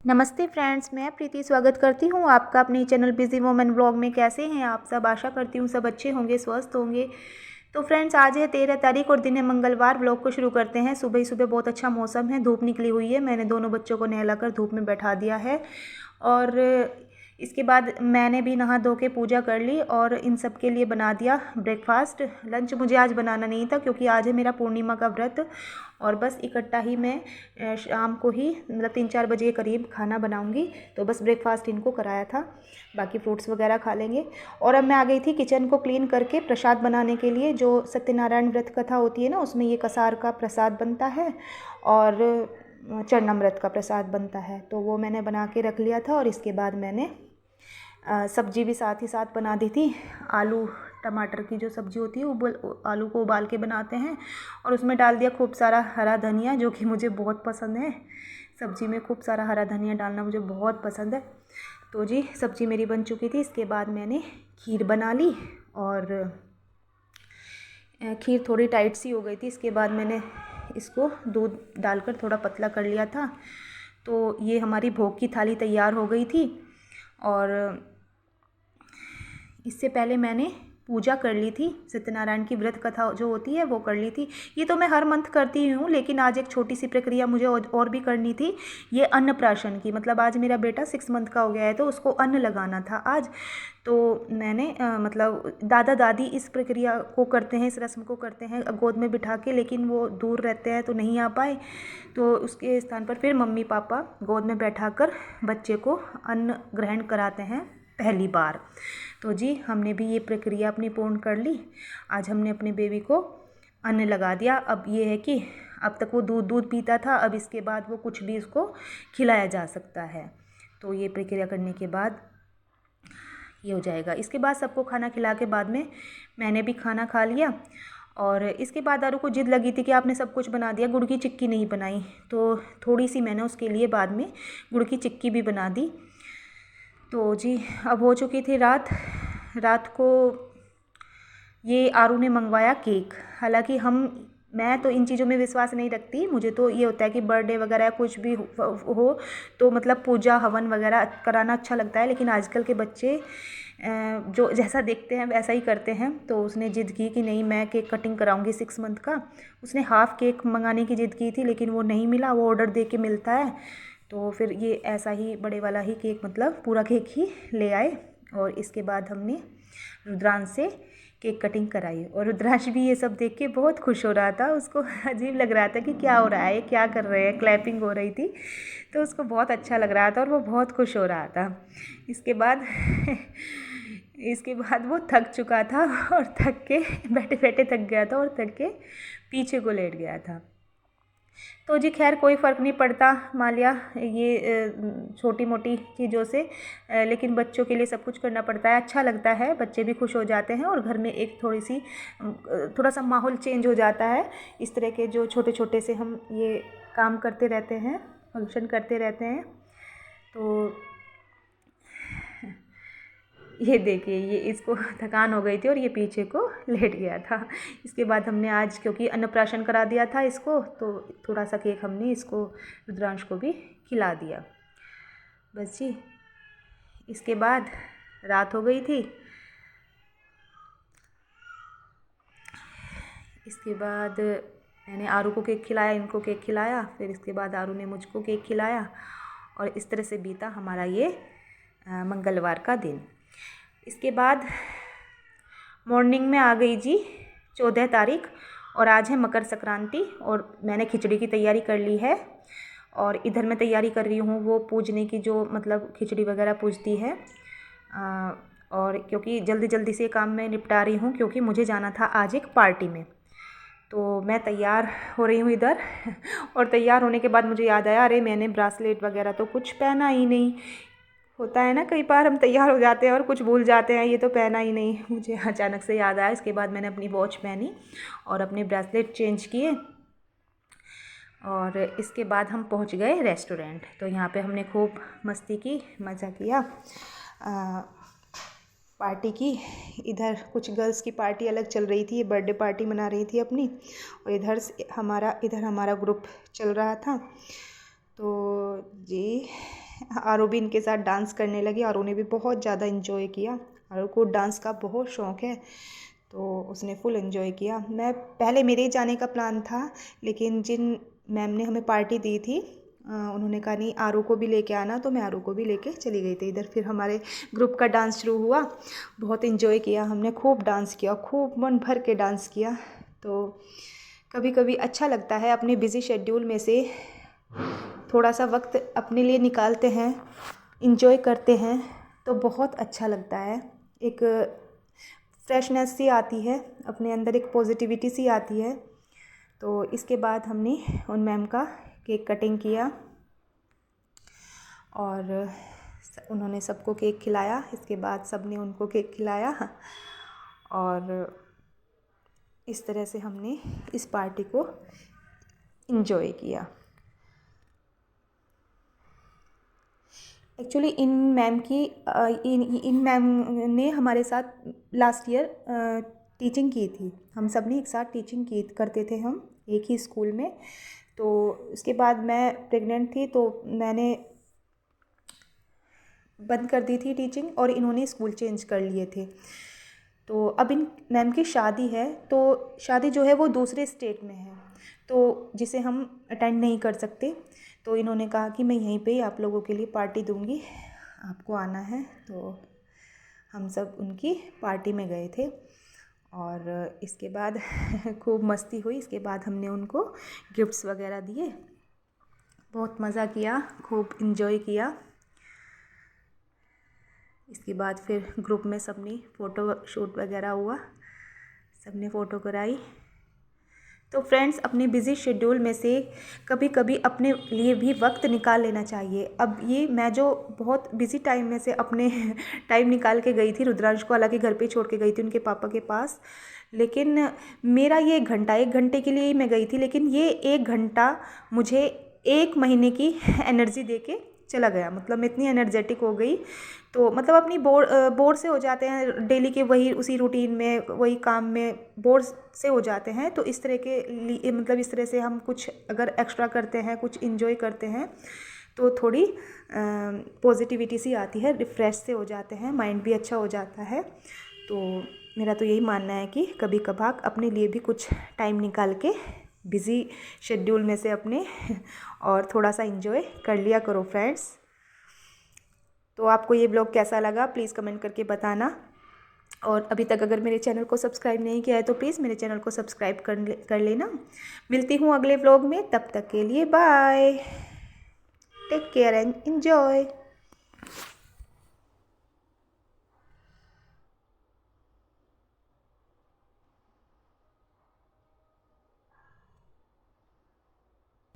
नमस्ते फ्रेंड्स, मैं प्रीति स्वागत करती हूँ आपका अपने चैनल बिजी वोमेन ब्लॉग में। कैसे हैं आप सब? आशा करती हूँ सब अच्छे होंगे, स्वस्थ होंगे। तो फ्रेंड्स, आज है 13 तारीख और दिन है मंगलवार। ब्लॉग को शुरू करते हैं। सुबह ही सुबह बहुत अच्छा मौसम है, धूप निकली हुई है। मैंने दोनों बच्चों को नहलाकर धूप में बैठा दिया है और इसके बाद मैंने भी नहा धो के पूजा कर ली और इन सब के लिए बना दिया ब्रेकफास्ट। लंच मुझे आज बनाना नहीं था क्योंकि आज है मेरा पूर्णिमा का व्रत और बस इकट्ठा ही मैं शाम को ही मतलब 3-4 बजे के करीब खाना बनाऊंगी। तो बस ब्रेकफास्ट इनको कराया था, बाकी फ्रूट्स वगैरह खा लेंगे। और अब मैं आ गई थी किचन को क्लीन करके प्रसाद बनाने के लिए। जो सत्यनारायण व्रत कथा होती है ना, उसमें ये कसार का प्रसाद बनता है और चरणामृत का प्रसाद बनता है। तो वो मैंने बना के रख लिया था और इसके बाद मैंने सब्जी भी साथ ही साथ बना दी थी। आलू टमाटर की जो सब्ज़ी होती है, आलू को उबाल के बनाते हैं और उसमें डाल दिया खूब सारा हरा धनिया, जो कि मुझे बहुत पसंद है। सब्ज़ी में खूब सारा हरा धनिया डालना मुझे बहुत पसंद है। तो जी, सब्ज़ी मेरी बन चुकी थी। इसके बाद मैंने खीर बना ली और खीर थोड़ी टाइट सी हो गई थी। इसके बाद मैंने इसको दूध डालकर थोड़ा पतला कर लिया था। तो ये हमारी भोग की थाली तैयार हो गई थी और इससे पहले मैंने पूजा कर ली थी। सत्यनारायण की व्रत कथा जो होती है वो कर ली थी। ये तो मैं हर मंथ करती हूँ, लेकिन आज एक छोटी सी प्रक्रिया मुझे और भी करनी थी। ये अन्नप्राशन की, मतलब आज मेरा बेटा 6 मंथ का हो गया है तो उसको अन्न लगाना था आज। तो मैंने मतलब दादा दादी इस प्रक्रिया को करते हैं, इस रस्म को करते हैं गोद में बिठा के, लेकिन वो दूर रहते हैं तो नहीं आ पाए। तो उसके स्थान पर फिर मम्मी पापा गोद में बैठा कर बच्चे को अन्न ग्रहण कराते हैं पहली बार। तो जी, हमने भी ये प्रक्रिया अपनी पूर्ण कर ली। आज हमने अपने बेबी को अन्न लगा दिया। अब ये है कि अब तक वो दूध पीता था, अब इसके बाद वो कुछ भी उसको खिलाया जा सकता है। तो ये प्रक्रिया करने के बाद ये हो जाएगा। इसके बाद सबको खाना खिला के बाद में मैंने भी खाना खा लिया और इसके बाद आरू को जिद लगी थी कि आपने सब कुछ बना दिया, गुड़ की चिक्की नहीं बनाई। तो थोड़ी सी मैंने उसके लिए बाद में गुड़ की चिक्की भी बना दी। तो जी, अब हो चुकी थी रात को ये आरू ने मंगवाया केक। हालांकि मैं तो इन चीज़ों में विश्वास नहीं रखती। मुझे तो ये होता है कि बर्थडे वगैरह कुछ भी हो तो मतलब पूजा हवन वगैरह कराना अच्छा लगता है, लेकिन आजकल के बच्चे जो जैसा देखते हैं वैसा ही करते हैं। तो उसने ज़िद की कि नहीं, मैं केक कटिंग कराऊंगी 6 मंथ का। उसने हाफ़ केक मंगाने की ज़िद की थी, लेकिन वो नहीं मिला, वो ऑर्डर दे के मिलता है। तो फिर ये ऐसा ही बड़े वाला ही केक, मतलब पूरा केक ही ले आए और इसके बाद हमने रुद्रांश से केक कटिंग कराई। और रुद्रांश भी ये सब देख के बहुत खुश हो रहा था। उसको अजीब लग रहा था कि क्या हो रहा है, क्या कर रहे हैं, क्लैपिंग हो रही थी तो उसको बहुत अच्छा लग रहा था और वो बहुत खुश हो रहा था। इसके बाद वो थक चुका था और थक के बैठे बैठे थक गया था और थक के पीछे को लेट गया था। तो जी, खैर कोई फ़र्क नहीं पड़ता मालिया ये छोटी मोटी चीज़ों से, लेकिन बच्चों के लिए सब कुछ करना पड़ता है। अच्छा लगता है, बच्चे भी खुश हो जाते हैं और घर में एक थोड़ा सा माहौल चेंज हो जाता है। इस तरह के जो छोटे छोटे से हम ये काम करते रहते हैं, फंक्शन करते रहते हैं। तो ये देखिए, ये इसको थकान हो गई थी और ये पीछे को लेट गया था। इसके बाद हमने आज, क्योंकि अन्नप्राशन करा दिया था इसको, तो थोड़ा सा केक हमने इसको रुद्रांश को भी खिला दिया। बस जी, इसके बाद रात हो गई थी। इसके बाद मैंने आरू को केक खिलाया, इनको केक खिलाया, फिर इसके बाद आरू ने मुझको केक खिलाया और इस तरह से बीता हमारा ये मंगलवार का दिन। इसके बाद मॉर्निंग में आ गई जी 14 तारीख और आज है मकर संक्रांति और मैंने खिचड़ी की तैयारी कर ली है। और इधर मैं तैयारी कर रही हूँ वो पूजने की, जो मतलब खिचड़ी वगैरह पूजती है। और क्योंकि जल्दी जल्दी से काम मैं निपटा रही हूँ क्योंकि मुझे जाना था आज एक पार्टी में। तो मैं तैयार हो रही हूँ इधर और तैयार होने के बाद मुझे याद आया, अरे मैंने ब्रासलेट वगैरह तो कुछ पहना ही नहीं। होता है ना, कई बार हम तैयार हो जाते हैं और कुछ भूल जाते हैं, ये तो पहना ही नहीं। मुझे अचानक से याद आया। इसके बाद मैंने अपनी वॉच पहनी और अपने ब्रेसलेट चेंज किए और इसके बाद हम पहुंच गए रेस्टोरेंट। तो यहाँ पे हमने खूब मस्ती की, मज़ा किया, पार्टी की। इधर कुछ गर्ल्स की पार्टी अलग चल रही थी, बर्थडे पार्टी मना रही थी अपनी, और इधर हमारा ग्रुप चल रहा था। तो जी, आरो भी इनके साथ डांस करने लगी। आरो ने भी बहुत ज़्यादा इन्जॉय किया। आरो को डांस का बहुत शौक़ है, तो उसने फुल एंजॉय किया। मैं पहले मेरे ही जाने का प्लान था, लेकिन जिन मैम ने हमें पार्टी दी थी उन्होंने कहा नहीं आरो को भी लेके आना, तो मैं आरो को भी लेके चली गई थी इधर। फिर हमारे ग्रुप का डांस शुरू हुआ। बहुत एंजॉय किया हमने, खूब डांस किया, खूब मन भर के डांस किया। तो कभी कभी अच्छा लगता है अपने बिज़ी शेड्यूल में से थोड़ा सा वक्त अपने लिए निकालते हैं, एंजॉय करते हैं, तो बहुत अच्छा लगता है। एक फ्रेशनेस सी आती है अपने अंदर, एक पॉजिटिविटी सी आती है। तो इसके बाद हमने उन मैम का केक कटिंग किया और उन्होंने सबको केक खिलाया। इसके बाद सब ने उनको केक खिलाया और इस तरह से हमने इस पार्टी को एंजॉय किया। एक्चुअली इन मैम ने हमारे साथ लास्ट ईयर टीचिंग की थी। हम सब ने एक साथ टीचिंग की करते थे हम एक ही स्कूल में। तो उसके बाद मैं प्रेग्नेंट थी, तो मैंने बंद कर दी थी टीचिंग और इन्होंने स्कूल चेंज कर लिए थे। तो अब इन मैम की शादी है, तो शादी जो है वो दूसरे स्टेट में है, तो जिसे हम अटेंड नहीं कर सकते। तो इन्होंने कहा कि मैं यहीं पे ही आप लोगों के लिए पार्टी दूंगी, आपको आना है। तो हम सब उनकी पार्टी में गए थे और इसके बाद खूब मस्ती हुई। इसके बाद हमने उनको गिफ्ट्स वगैरह दिए, बहुत मज़ा किया, खूब इन्जॉय किया। इसके बाद फिर ग्रुप में सबने फ़ोटो शूट वगैरह हुआ, सबने फ़ोटो कराई। तो फ्रेंड्स, अपने बिज़ी शेड्यूल में से कभी कभी अपने लिए भी वक्त निकाल लेना चाहिए। अब ये मैं जो बहुत बिज़ी टाइम में से अपने टाइम निकाल के गई थी, रुद्रांश को हालांकि घर पे छोड़ के गई थी उनके पापा के पास, लेकिन मेरा ये एक घंटे के लिए ही मैं गई थी, लेकिन ये 1 घंटा मुझे 1 महीने की एनर्जी दे के चला गया। मतलब मैं इतनी एनर्जेटिक हो गई। तो मतलब अपनी बोर से हो जाते हैं डेली के वही उसी रूटीन में, वही काम में बोर से हो जाते हैं। तो इस तरह के लिए मतलब इस तरह से हम कुछ अगर एक्स्ट्रा करते हैं, कुछ इन्जॉय करते हैं, तो थोड़ी पॉजिटिविटी सी आती है, रिफ़्रेश से हो जाते हैं, माइंड भी अच्छा हो जाता है। तो मेरा तो यही मानना है कि कभी कभार अपने लिए भी कुछ टाइम निकाल के बिज़ी शेड्यूल में से अपने और थोड़ा सा इन्जॉय कर लिया करो फ्रेंड्स। तो आपको ये ब्लॉग कैसा लगा प्लीज़ कमेंट करके बताना। और अभी तक अगर मेरे चैनल को सब्सक्राइब नहीं किया है तो प्लीज़ मेरे चैनल को सब्सक्राइब कर लेना। मिलती हूँ अगले व्लॉग में, तब तक के लिए bye, take care and enjoy.